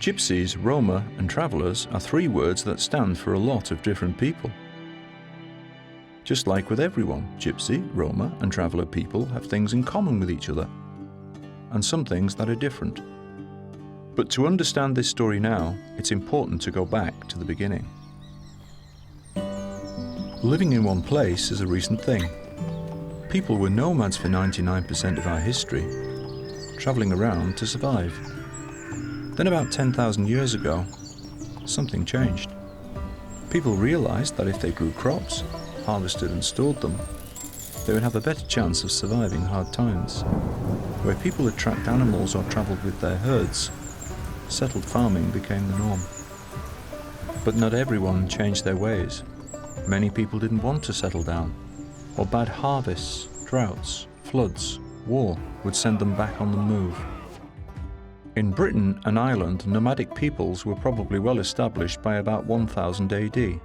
Gypsies, Roma and Travellers are three words that stand for a lot of different people. Just like with everyone, Gypsy, Roma and Traveller people have things in common with each other, and some things that are different. But to understand this story now, it's important to go back to the beginning. Living in one place is a recent thing. People were nomads for 99% of our history, travelling around to survive. Then about 10,000 years ago, something changed. People realised that if they grew crops, harvested and stored them, they would have a better chance of surviving hard times. Where people had tracked animals or travelled with their herds, settled farming became the norm. But not everyone changed their ways. Many people didn't want to settle down, or bad harvests, droughts, floods, war would send them back on the move. In Britain and Ireland, nomadic peoples were probably well established by about 1000 AD.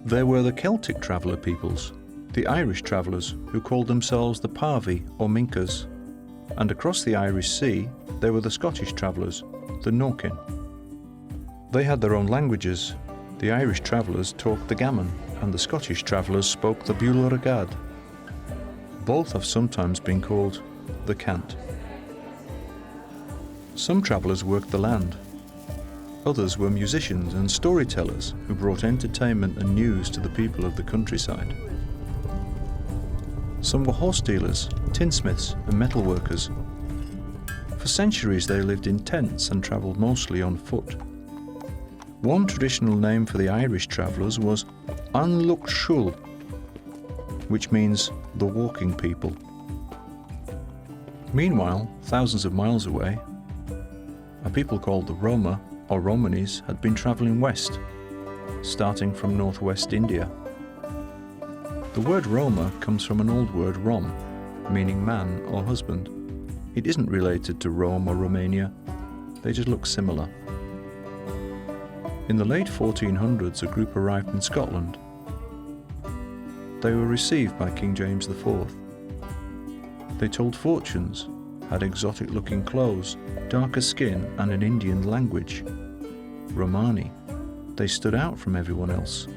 There were the Celtic traveller peoples, the Irish travellers who called themselves the Parvi or Mincas, and across the Irish Sea there were the Scottish travellers, the Norkin. They had their own languages. The Irish travellers talked the Gammon and the Scottish travellers spoke the Bula Ragad. Both have sometimes been called the Cant. Some travellers worked the land. Others were musicians and storytellers who brought entertainment and news to the people of the countryside. Some were horse dealers, tinsmiths and metalworkers. For centuries they lived in tents and travelled mostly on foot. One traditional name for the Irish travellers was An Lucht Shul, which means the walking people. Meanwhile, thousands of miles away, a people called the Roma or Romanis had been travelling west, starting from northwest India. The word Roma comes from an old word Rom, meaning man or husband. It isn't related to Rome or Romania, they just look similar. In the late 1400s, a group arrived in Scotland. They were received by King James IV. They told fortunes, had exotic-looking clothes, darker skin and an Indian language, Romani. They stood out from everyone else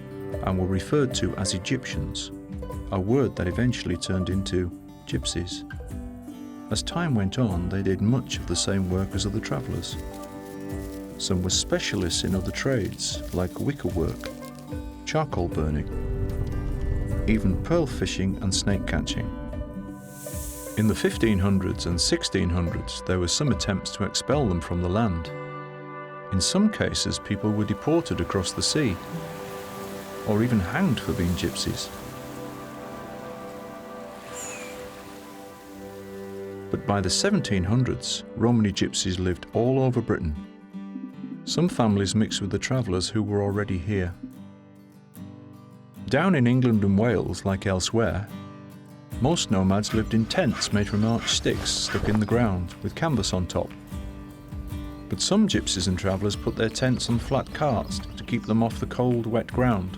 and were referred to as Egyptians, a word that eventually turned into Gypsies. As time went on, they did much of the same work as other travellers. Some were specialists in other trades, like wickerwork, charcoal burning, even pearl fishing and snake catching. In the 1500s and 1600s, there were some attempts to expel them from the land. In some cases, people were deported across the sea, or even hanged for being gypsies. But by the 1700s, Romani gypsies lived all over Britain. Some families mixed with the travellers who were already here. Down in England and Wales, like elsewhere, most nomads lived in tents made from arched sticks stuck in the ground with canvas on top. But some gypsies and travellers put their tents on flat carts to keep them off the cold, wet ground.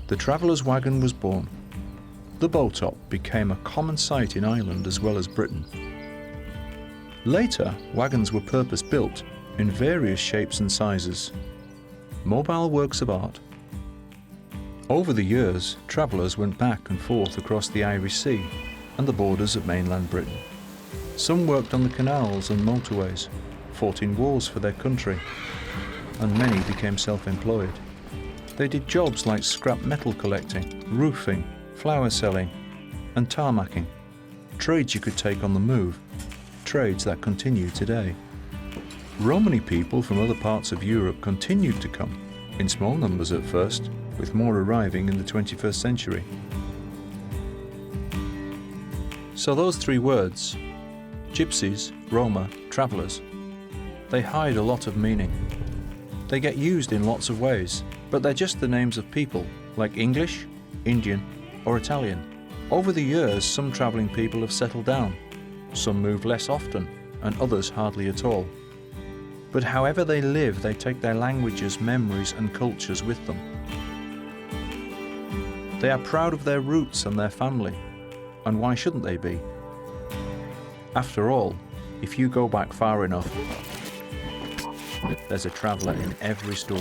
The traveller's wagon was born. The bow-top became a common sight in Ireland as well as Britain. Later, wagons were purpose-built in various shapes and sizes, mobile works of art. Over the years, travellers went back and forth across the Irish Sea and the borders of mainland Britain. Some worked on the canals and motorways, fought in wars for their country, and many became self-employed. They did jobs like scrap metal collecting, roofing, flour selling, and tarmacking, trades you could take on the move, trades that continue today. Romani people from other parts of Europe continued to come, in small numbers at first, with more arriving in the 21st century. So those three words, Gypsies, Roma, Travellers, they hide a lot of meaning. They get used in lots of ways, but they're just the names of people, like English, Indian, or Italian. Over the years, some travelling people have settled down. Some move less often, and others hardly at all. But however they live, they take their languages, memories and cultures with them. They are proud of their roots and their family, and why shouldn't they be? After all, if you go back far enough, There's a traveller in every story.